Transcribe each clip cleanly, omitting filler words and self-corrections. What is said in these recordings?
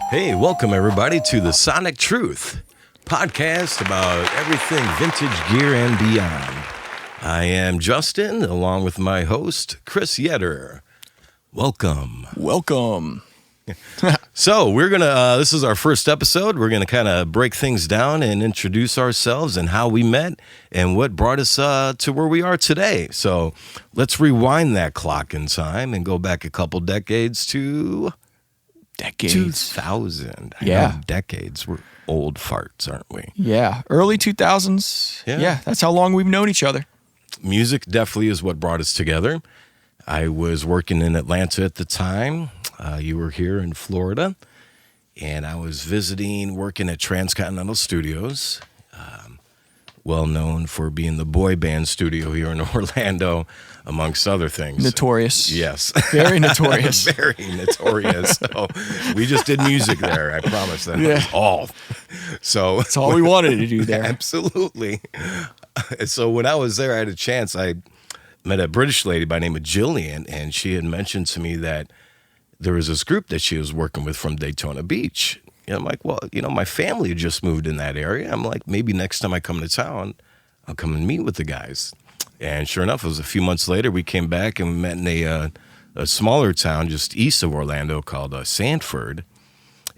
Hey, welcome everybody to the Sonic Truth podcast about everything vintage gear and beyond. I am Justin, along with my host, Chris Yetter. Welcome. So we're going to, this is our first episode. We're going to kind of break things down and introduce ourselves and how we met and what brought us to where we are today. So let's rewind that clock in time and go back a couple decades to... 2000. I know decades. We're old farts, aren't we? Yeah. Early 2000s. Yeah. That's how long we've known each other. Music definitely is what brought us together. I was working in Atlanta at the time. You were here in Florida. And I was working at Transcontinental Studios. Well known for being the boy band studio here in Orlando, amongst other things. Notorious. Yes. Very notorious. Very notorious. So we just did music there. I promise that was all. So that's all we wanted to do there. Absolutely. So when I was there, I had a chance. I met a British lady by the name of Jillian, and she had mentioned to me that there was this group that she was working with from Daytona Beach. And I'm like, well, my family had just moved in that area. I'm like, maybe next time I come to town, I'll come and meet with the guys. And sure enough, it was a few months later, we came back and we met in a smaller town just east of Orlando called Sanford.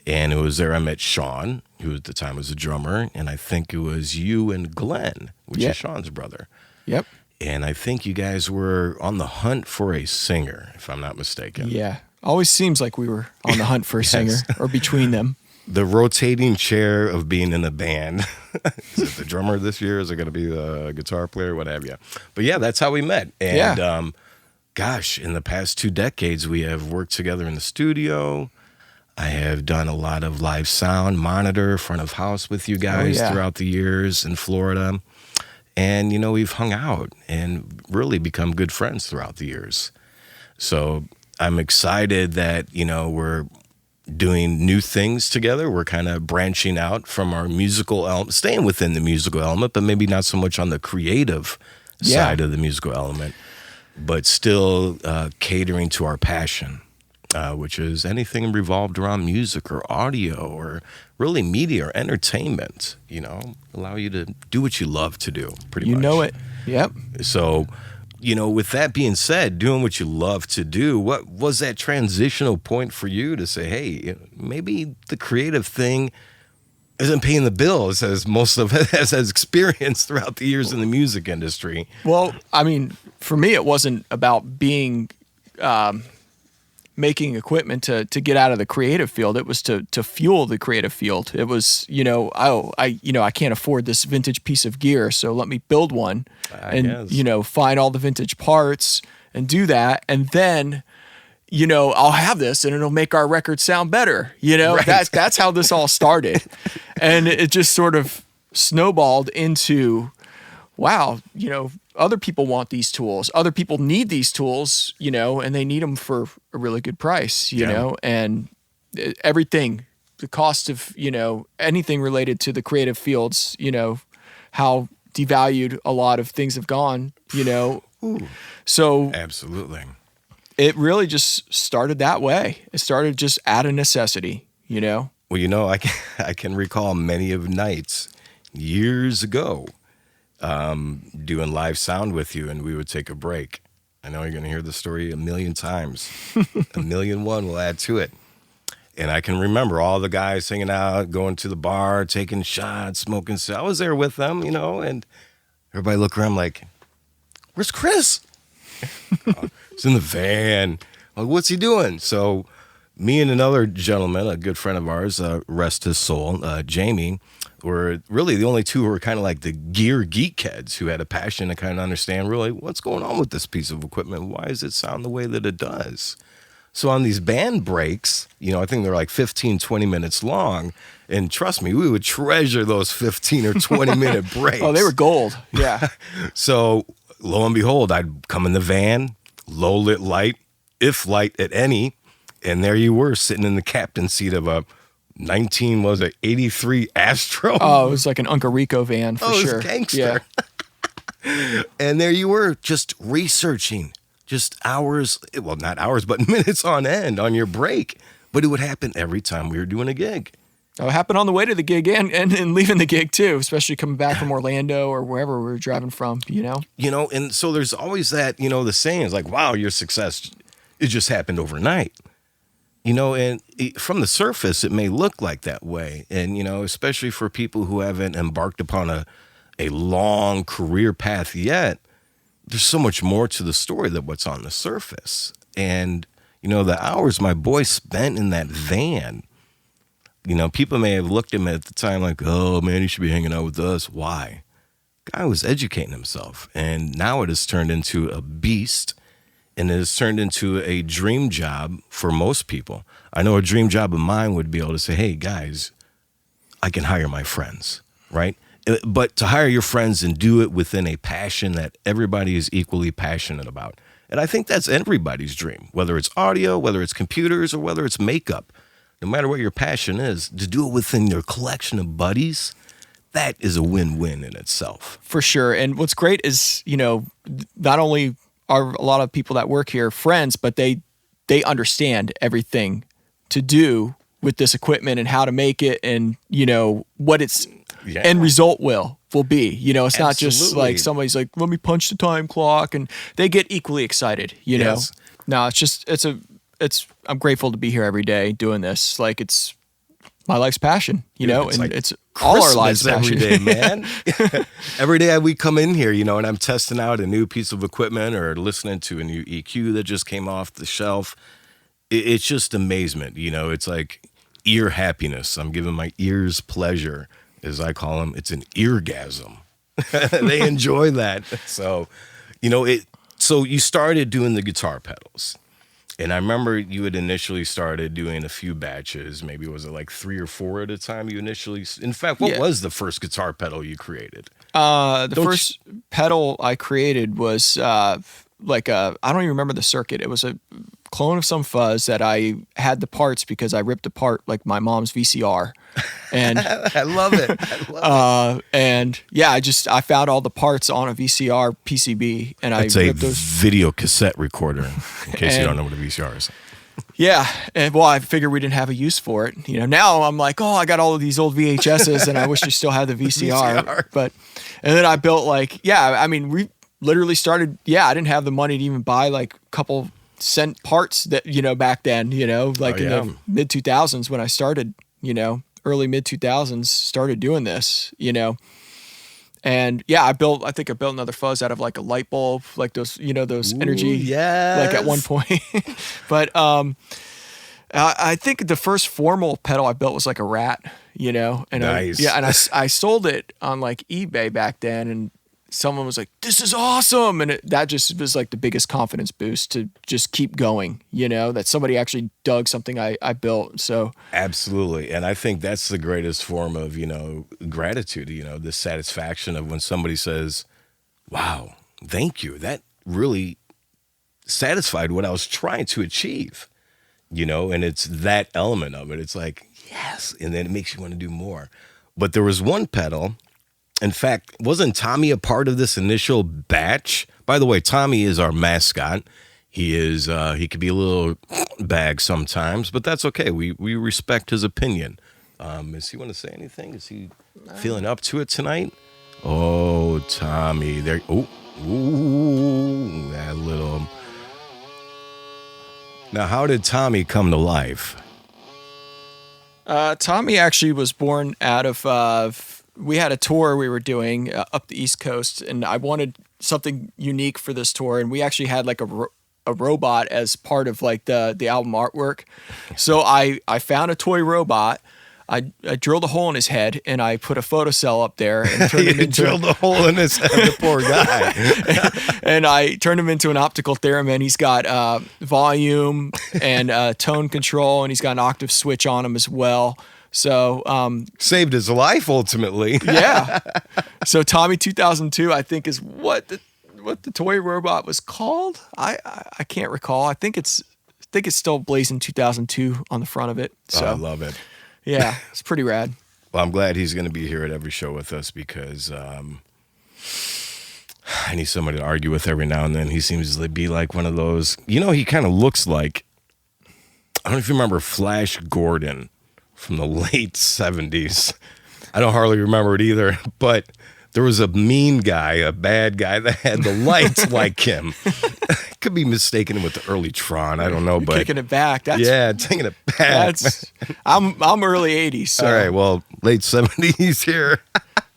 And it was there I met Sean, who at the time was a drummer. And I think it was you and Glenn, which is Sean's brother. Yep. And I think you guys were on the hunt for a singer, if I'm not mistaken. Yeah. Always seems like we were on the hunt for a singer or between them. The rotating chair of being in a band. Is it the drummer this year? Is it going to be the guitar player? What have you? But yeah, that's how we met. And gosh, in the past 2 decades, we have worked together in the studio. I have done a lot of live sound, monitor, front of house with you guys throughout the years in Florida. And, we've hung out and really become good friends throughout the years. So I'm excited that, we're doing new things together. We're kind of branching out from our musical element, staying within the musical element, but maybe not so much on the creative side of the musical element, but still catering to our passion, which is anything revolved around music or audio or really media or entertainment, allow you to do what you love to do, pretty much. You know it. Yep. So, with that being said, doing what you love to do, what was that transitional point for you to say, hey, maybe the creative thing isn't paying the bills as most of it has experienced throughout the years in the music industry? Well, I mean, for me, it wasn't about being making equipment to get out of the creative field. It was to fuel the creative field. It was, I can't afford this vintage piece of gear, so let me build one and find all the vintage parts and do that. And then, I'll have this and it'll make our record sound better. Right. That's how this all started. And it just sort of snowballed into, wow, other people want these tools. Other people need these tools, and they need them for a really good price, you know, and everything, the cost of, anything related to the creative fields, how devalued a lot of things have gone, Ooh, so absolutely. It really just started that way. It started just out of necessity, Well, I can recall many of nights years ago doing live sound with you, and we would take a break. I know you're going to hear the story a million times. 1,000,001 we'll add to it. And I can remember all the guys hanging out, going to the bar, taking shots, smoking. So I was there with them, and everybody look around like, where's Chris? He's in the van. Like, what's he doing? So me and another gentleman, a good friend of ours, rest his soul, Jamie, were really the only two who were kind of like the gear geek heads who had a passion to kind of understand really what's going on with this piece of equipment. Why does it sound the way that it does? So on these band breaks, I think they're like 15, 20 minutes long. And trust me, we would treasure those 15 or 20 minute breaks. Oh, they were gold. Yeah. So lo and behold, I'd come in the van, low lit light, if light at any. And there you were sitting in the captain's seat of a 83 Astro. Oh, it was like an Uncle Rico van for sure. It was gangster. Yeah. And there you were just researching, just hours, well, not hours, but minutes on end on your break but it would happen every time we were doing a gig. It happened on the way to the gig and leaving the gig too, especially coming back from Orlando or wherever we were driving from, And so there's always that, the saying is like, wow, your success, it just happened overnight. And from the surface, it may look like that way. And, especially for people who haven't embarked upon a long career path yet, there's so much more to the story than what's on the surface. And, the hours my boy spent in that van, people may have looked at him at the time like, oh, man, he should be hanging out with us. Why? Guy was educating himself. And now it has turned into a beast, and it has turned into a dream job for most people. I know a dream job of mine would be able to say, hey, guys, I can hire my friends, right? But to hire your friends and do it within a passion that everybody is equally passionate about. And I think that's everybody's dream, whether it's audio, whether it's computers, or whether it's makeup. No matter what your passion is, to do it within your collection of buddies, that is a win-win in itself. For sure. And what's great is, not only are a lot of people that work here friends, but they understand everything to do with this equipment and how to make it and, what its end result will be. It's not just like somebody's like, let me punch the time clock, and they get equally excited, Yes. No, I'm grateful to be here every day doing this. Like, it's my life's passion, Dude, and like it's all our lives' every passion. day, man. Every day we come in here, and I'm testing out a new piece of equipment or listening to a new EQ that just came off the shelf. It's just amazement. It's like ear happiness. I'm giving my ears pleasure, as I call them. It's an eargasm. They enjoy that. So, so you started doing the guitar pedals. And I remember you had initially started doing a few batches. Maybe was it like 3 or 4 at a time you initially? In fact, what was the first guitar pedal you created? First pedal I created was I don't even remember the circuit. It was a clone of some fuzz that I had the parts because I ripped apart like my mom's VCR. And I love it. And yeah, I found all the parts on a VCR PCB, and it's I a ripped those. video cassette recorder, in case you don't know what a VCR is. Yeah, and I figured we didn't have a use for it. Now I'm like, oh, I got all of these old VHSs, and I wish we still had the VCR. And then I built we literally started. Yeah, I didn't have the money to even buy like a couple cent parts that back then. In the mid 2000s when I started. Early mid 2000s started doing this, and yeah, I built another fuzz out of like a light bulb, like those, those energy, like at one point. But I think the first formal pedal I built was like a Rat, and nice. and I sold it on like eBay back then, and someone was like, "This is awesome," and that just was like the biggest confidence boost to just keep going. That somebody actually dug something I built. So absolutely, and I think that's the greatest form of gratitude. The satisfaction of when somebody says, "Wow, thank you." That really satisfied what I was trying to achieve. And it's that element of it. It's like yes, and then it makes you want to do more. But there was one pedal. In fact, wasn't Tommy a part of this initial batch? By the way, Tommy is our mascot. He is he could be a little bag sometimes, but that's okay. We respect his opinion. Does he want to say anything? Is he feeling up to it tonight? Oh, Tommy. There. Oh, ooh, that little. Now, how did Tommy come to life? Tommy actually was born out of. We had a tour we were doing up the East Coast, and I wanted something unique for this tour. And we actually had like a robot as part of like the album artwork. So I found a toy robot. I drilled a hole in his head, and I put a photocell up there and turned him into drilled a hole in his head. The poor guy. And I turned him into an optical theremin. He's got volume and tone control, and he's got an octave switch on him as well. So saved his life ultimately. Yeah. So Tommy 2002, I think, is what the toy robot was called. I can't recall. I think it's still blazing 2002 on the front of it. So I love it. Yeah, it's pretty rad. Well, I'm glad he's going to be here at every show with us because I need somebody to argue with every now and then. He seems to be like one of those. He kind of looks like I don't know if you remember Flash Gordon from the late 70s. I don't hardly remember it either, but there was a mean guy, a bad guy that had the lights like him. Could be mistaken with the early Tron. I don't know, but Kicking it back. yeah, taking it back. I'm early 80s. So all right, well, late 70s here.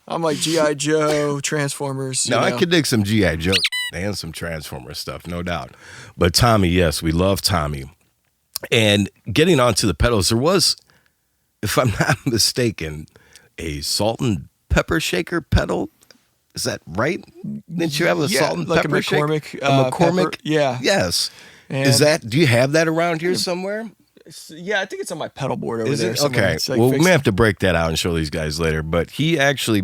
I'm like G.I. Joe, Transformers. No, I could dig some G.I. Joe and some Transformer stuff, no doubt. But Tommy, yes, we love Tommy. And getting onto the pedals, there was, if I'm not mistaken, a salt and pepper shaker pedal. Is that right? Didn't you have a salt and like pepper a McCormick? shaker? A McCormick? Pepper, yeah. Yes. And Is that? Do you have that around here somewhere? Yeah, I think it's on my pedal board over Is there. it? Somewhere. Okay. It's like Well, we may have to break that out and show these guys later. But he actually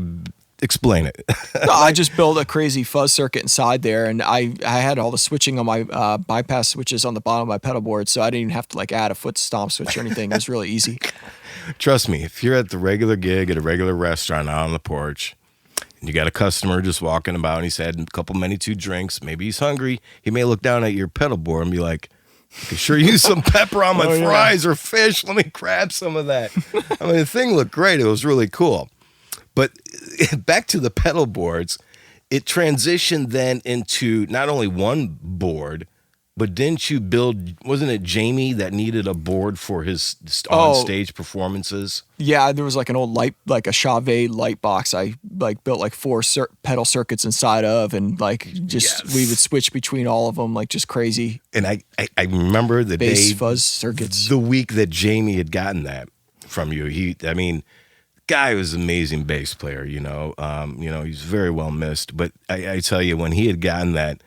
explain it. No, I just built a crazy fuzz circuit inside there, and I had all the switching on my bypass switches on the bottom of my pedal board, so I didn't even have to like add a foot stomp switch or anything. It was really easy. Trust me, if you're at the regular gig at a regular restaurant out on the porch, and you got a customer just walking about, and he's had a couple many two drinks, maybe he's hungry, he may look down at your pedal board and be like, I could sure use some pepper on my fries or fish. Let me grab some of that. I mean, the thing looked great. It was really cool. But back to the pedal boards, it transitioned then into not only one board, but didn't you build, wasn't it Jamie that needed a board for his on-stage performances? Yeah, there was like an old light, like a Chauvet light box. I like built like 4 pedal circuits inside of, and like just we would switch between all of them, like just crazy. And I remember the bass day, fuzz circuits, the week that Jamie had gotten that from you. I mean, guy was an amazing bass player. He's very well missed. But I tell you, when he had gotten that,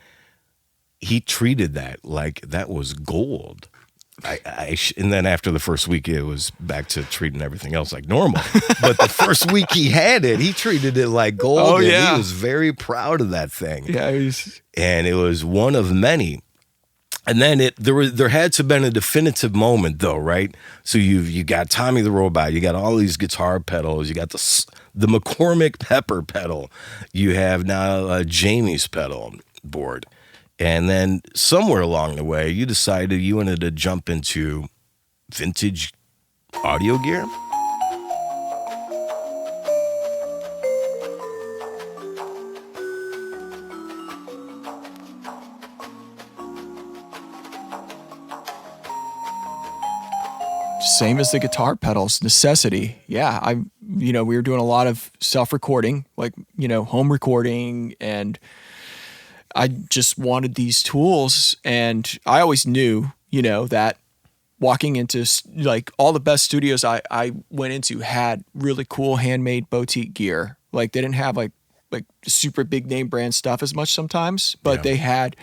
he treated that like that was gold. And then after the first week, it was back to treating everything else like normal. But the first week he had it, he treated it like gold. Oh, and yeah. He was very proud of that thing. Yeah, and it was one of many. And then there had to have been a definitive moment, though, right? So you got Tommy the Robot, you got all these guitar pedals, you got the McCormick Pepper pedal, you have now Jamie's pedal board. And then somewhere along the way, you decided you wanted to jump into vintage audio gear. Same as the guitar pedals, necessity. Yeah, we were doing a lot of self-recording, like, home recording, and I just wanted these tools, and I always knew, that walking into like all the best studios I went into had really cool handmade boutique gear. Like they didn't have like super big name brand stuff as much sometimes, but they had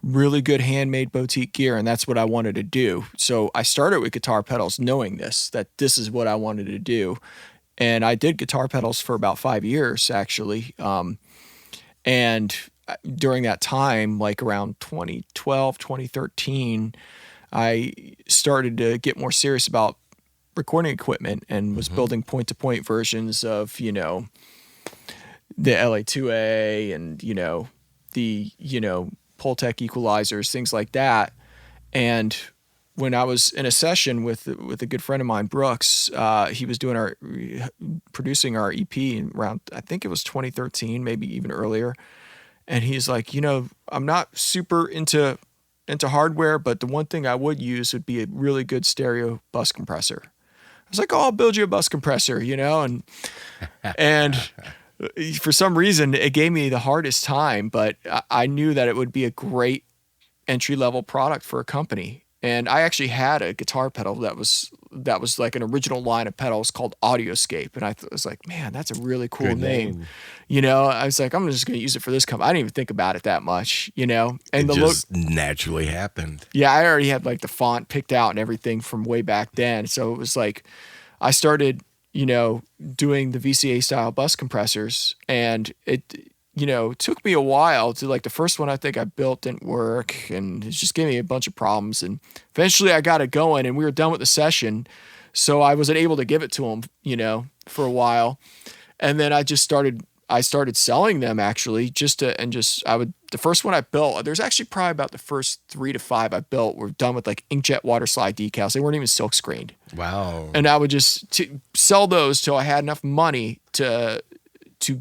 really good handmade boutique gear, and that's what I wanted to do. So I started with guitar pedals knowing that this is what I wanted to do. And I did guitar pedals for about 5 years actually. And during that time, like around 2012, 2013, I started to get more serious about recording equipment and was building point-to-point versions of, the LA2A and, the, Pultec equalizers, things like that. And when I was in a session with a good friend of mine, Brooks, he was producing our EP around, I think it was 2013, maybe even earlier. And he's like, I'm not super into hardware, but the one thing I would use would be a really good stereo bus compressor. I was like, I'll build you a bus compressor, and for some reason it gave me the hardest time, but I knew that it would be a great entry-level product for a company. And I actually had a guitar pedal that was like an original line of pedals called Audioscape. And I was like, man, that's a really cool name. I was like, I'm just going to use it for this company. I didn't even think about it that much, And it just naturally happened. Yeah, I already had like the font picked out and everything from way back then. So it was like I started, doing the VCA style bus compressors, and it took me a while to, like, the first one I think I built didn't work, and it just gave me a bunch of problems. And eventually I got it going, and we were done with the session. So I wasn't able to give it to him, for a while. And then I just started I started selling them actually the first one I built, there's actually probably about the first 3 to 5 I built were done with like inkjet water slide decals. They weren't even silk screened. Wow. And I would just sell those till I had enough money to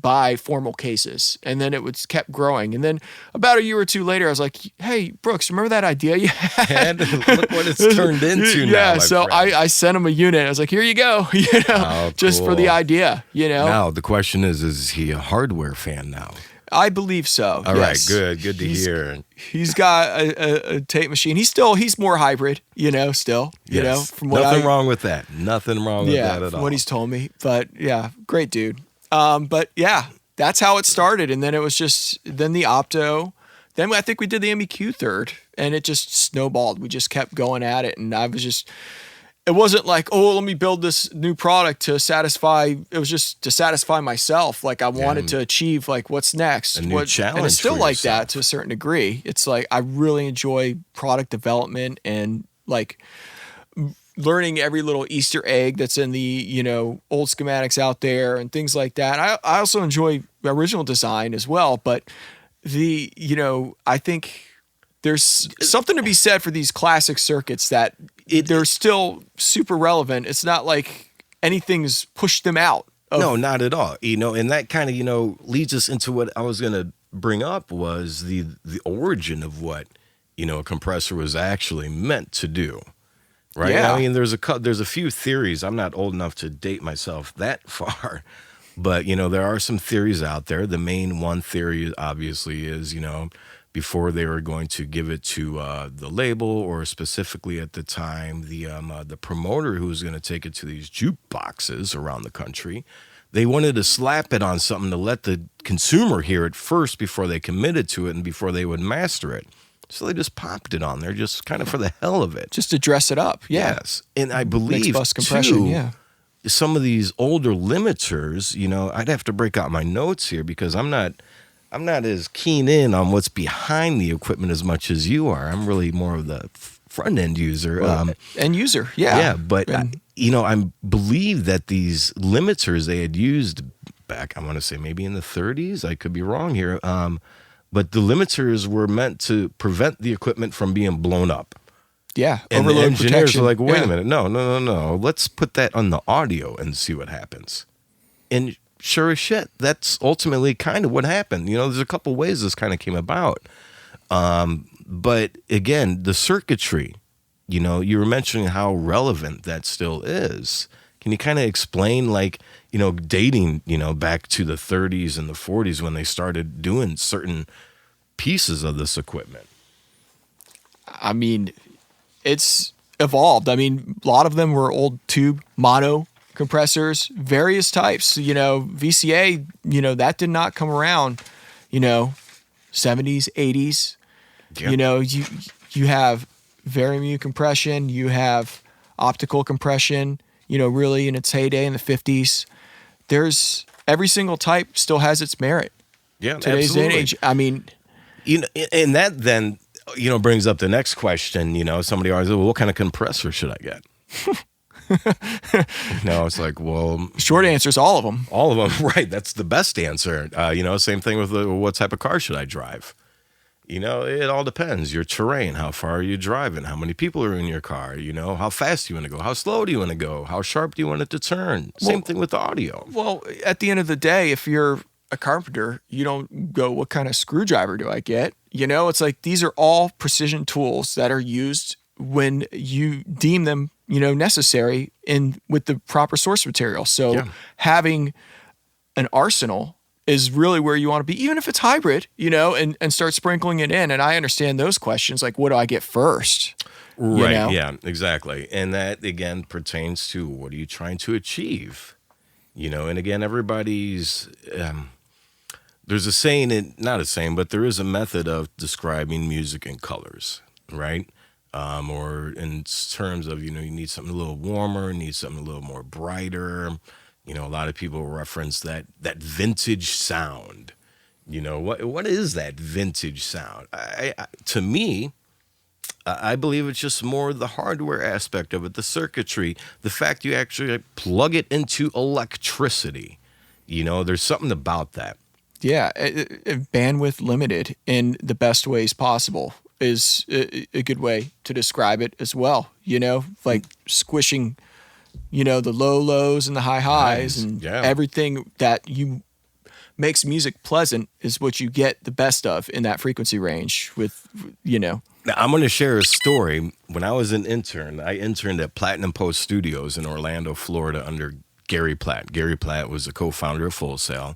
buy formal cases. And then it was kept growing. And then about a year or two later, I was like, hey, Brooks, remember that idea you had? And look what it's turned into now. Yeah, so I sent him a unit. I was like, here you go, just for the idea, Now, the question is he a hardware fan now? I believe so. All right, yes. good to hear. He's got a tape machine. He's more hybrid, still, from what Nothing wrong with that. Nothing wrong with that at all. What he's told me. But yeah, great dude. But yeah, that's how it started. And then it was just, then the Opto, then I think we did the MEQ third and it just snowballed. We just kept going at it. And it wasn't like, oh, let me build this new product to satisfy. It was just to satisfy myself. Like I wanted to achieve like what's next. A new challenge. And it's still like yourself. that to a certain degree. It's like, I really enjoy product development and like learning every little Easter egg that's in the, old schematics out there and things like that. I also enjoy original design as well, but I think there's something to be said for these classic circuits that they're still super relevant. It's not like anything's pushed them out. No, not at all. And that kind of, leads us into what I was going to bring up was the origin of what, a compressor was actually meant to do. Right. Yeah. I mean, there's a few theories. I'm not old enough to date myself that far, but there are some theories out there. The main one theory obviously is, before they were going to give it to the label, or specifically at the time, the promoter who was going to take it to these jukeboxes around the country, they wanted to slap it on something to let the consumer hear it first before they committed to it and before they would master it. So they just popped it on there just kind of for the hell of it. Just to dress it up. Yeah. Yes. And I believe, mixed bus compression, too, some of these older limiters, I'd have to break out my notes here because I'm not as keen in on what's behind the equipment as much as you are. I'm really more of the front end user. End user, yeah. Yeah, but, I believe that these limiters they had used back, I want to say maybe in the 30s. I could be wrong here. But the limiters were meant to prevent the equipment from being blown up. Yeah, and the engineers protection. are like, wait a minute, no. Let's put that on the audio and see what happens. And sure as shit, that's ultimately kind of what happened. There's a couple ways this kind of came about. But again, the circuitry, you were mentioning how relevant that still is. Can you kind of explain, like, dating, back to the 30s and the 40s when they started doing certain pieces of this equipment? I mean, it's evolved. I mean, a lot of them were old tube mono compressors, various types. VCA, that did not come around, 70s, 80s. Yeah. You have varimu compression, you have optical compression, really in its heyday in the 50s. There's every single type still has its merit. Yeah, today's day and age. I mean, and that then brings up the next question. Somebody always, well, what kind of compressor should I get? It's like, well, short answer is all of them. All of them, right? That's the best answer. Same thing with what type of car should I drive? It all depends. Your terrain, how far are you driving? How many people are in your car? How fast do you want to go? How slow do you want to go? How sharp do you want it to turn? Same thing with the audio. Well, at the end of the day, if you're a carpenter, you don't go, what kind of screwdriver do I get? It's like these are all precision tools that are used when you deem them, necessary with the proper source material. So having an arsenal is really where you want to be, even if it's hybrid, and start sprinkling it in. And I understand those questions, like, what do I get first? Right, yeah, exactly. And that, again, pertains to what are you trying to achieve? And again, everybody's, there's a saying, not a saying, but there is a method of describing music in colors, right? Or in terms of, you need something a little warmer, need something a little more brighter. A lot of people reference that vintage sound. What is that vintage sound? To me, I believe it's just more the hardware aspect of it, the circuitry, the fact you actually plug it into electricity. There's something about that. Yeah, bandwidth limited in the best ways possible is a good way to describe it as well. Like squishing, the low lows and the high highs, and everything that makes music pleasant is what you get the best of in that frequency range with. Now, I'm going to share a story. When I was an intern, I interned at Platinum Post Studios in Orlando, Florida under Gary Platt. Gary Platt was the co-founder of Full Sail.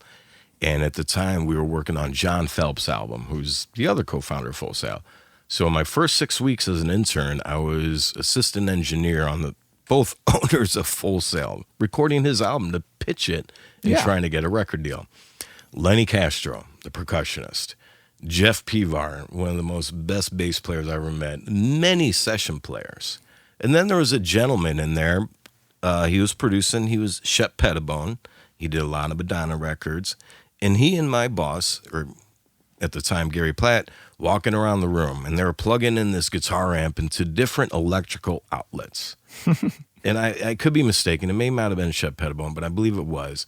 And at the time, we were working on John Phelps' album, who's the other co-founder of Full Sail. So my first 6 weeks as an intern, I was assistant engineer on both owners of Full Sail, recording his album to pitch it and trying to get a record deal. Lenny Castro, the percussionist. Jeff Pivar, one of the best bass players I ever met. Many session players. And then there was a gentleman in there. He was producing. He was Shep Pettibone. He did a lot of Madonna records. And he and my boss, or at the time Gary Platt, walking around the room, and they were plugging in this guitar amp into different electrical outlets. And I could be mistaken. It may not have been Shep Pettibone, but I believe it was.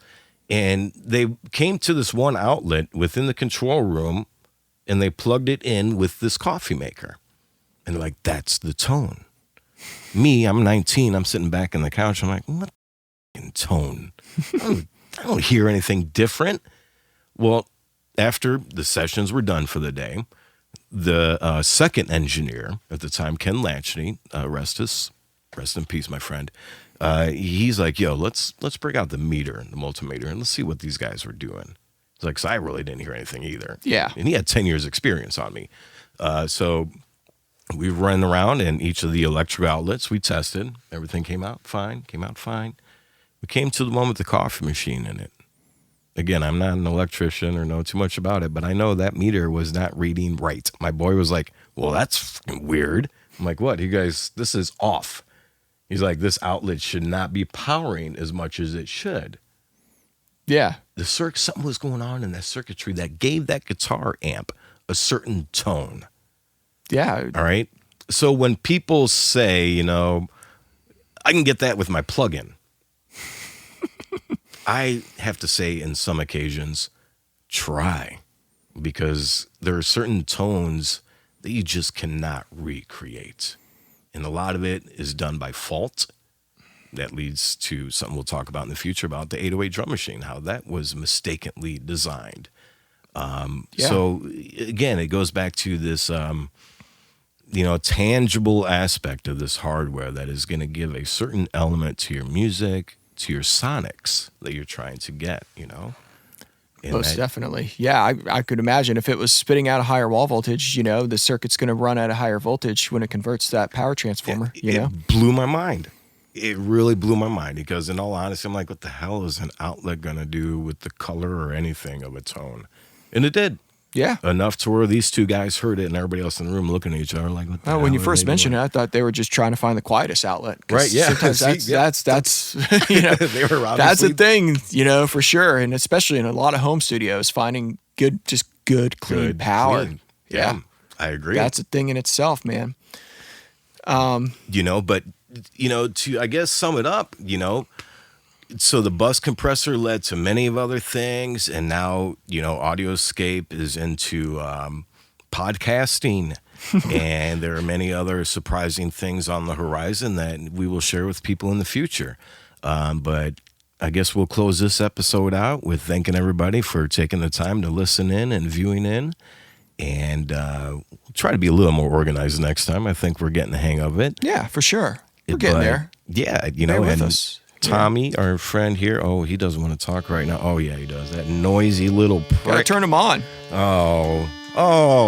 And they came to this one outlet within the control room, and they plugged it in with this coffee maker. And they're like, that's the tone. Me, I'm 19. I'm sitting back in the couch. I'm like, what tone? I don't hear anything different. Well, after the sessions were done for the day, the second engineer at the time, Ken Latchney, rest in peace, my friend. He's like, yo, let's break out the meter, the multimeter, and let's see what these guys were doing. It's like, 'cause I really didn't hear anything either. Yeah. And he had 10 years experience on me. So we ran around in each of the electrical outlets. We tested. Everything came out fine. We came to the one with the coffee machine in it. Again, I'm not an electrician or know too much about it, but I know that meter was not reading right. My boy was like, well, that's weird. I'm like, what? You guys, this is off. He's like, this outlet should not be powering as much as it should. Yeah. Something was going on in that circuitry that gave that guitar amp a certain tone. Yeah. All right. So when people say, I can get that with my plug-in, I have to say in some occasions, try, because there are certain tones that you just cannot recreate. And a lot of it is done by fault. That leads to something we'll talk about in the future about the 808 drum machine, how that was mistakenly designed. So again, it goes back to this, tangible aspect of this hardware that is going to give a certain element to your music, to your sonics that you're trying to get, Most definitely. Yeah, I could imagine if it was spitting out a higher wall voltage, the circuit's going to run at a higher voltage when it converts that power transformer, It blew my mind. It really blew my mind because in all honesty, I'm like, what the hell is an outlet going to do with the color or anything of a tone? And it did. Yeah. Enough to where these two guys heard it and everybody else in the room looking at each other like, what the hell when you first mentioned it, I thought they were just trying to find the quietest outlet. Right, yeah. Sometimes that's they were that's a thing, for sure. And especially in a lot of home studios, finding good, clean power. Clean. Yeah, I agree. That's a thing in itself, man. But to, I guess, sum it up, so the bus compressor led to many of other things, and now, Audioscape is into podcasting, and there are many other surprising things on the horizon that we will share with people in the future. But I guess we'll close this episode out with thanking everybody for taking the time to listen in and viewing in, and we'll try to be a little more organized next time. I think we're getting the hang of it. Yeah, for sure. We're getting there. Yeah, Bear with us. Tommy, our friend here, he doesn't want to talk right now. Oh, yeah, he does. That noisy little prick. Gotta turn him on. Oh,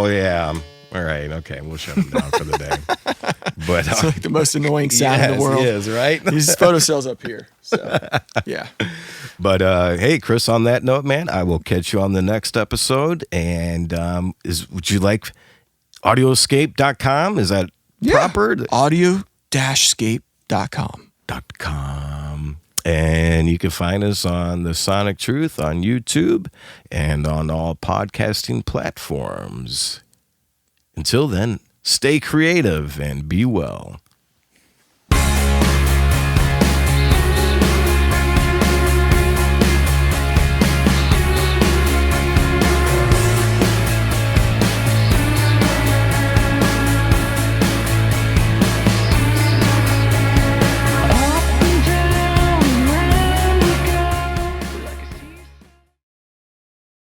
yeah. All right, okay, we'll shut him down for the day. But it's like the most annoying sound in the world. He is, right? These photocells up here. So, yeah. But, hey, Chris, on that note, man, I will catch you on the next episode. And would you like audioscape.com? Is that proper? Audio-scape.com. And you can find us on The Sonic Truth on YouTube and on all podcasting platforms. Until then, stay creative and be well.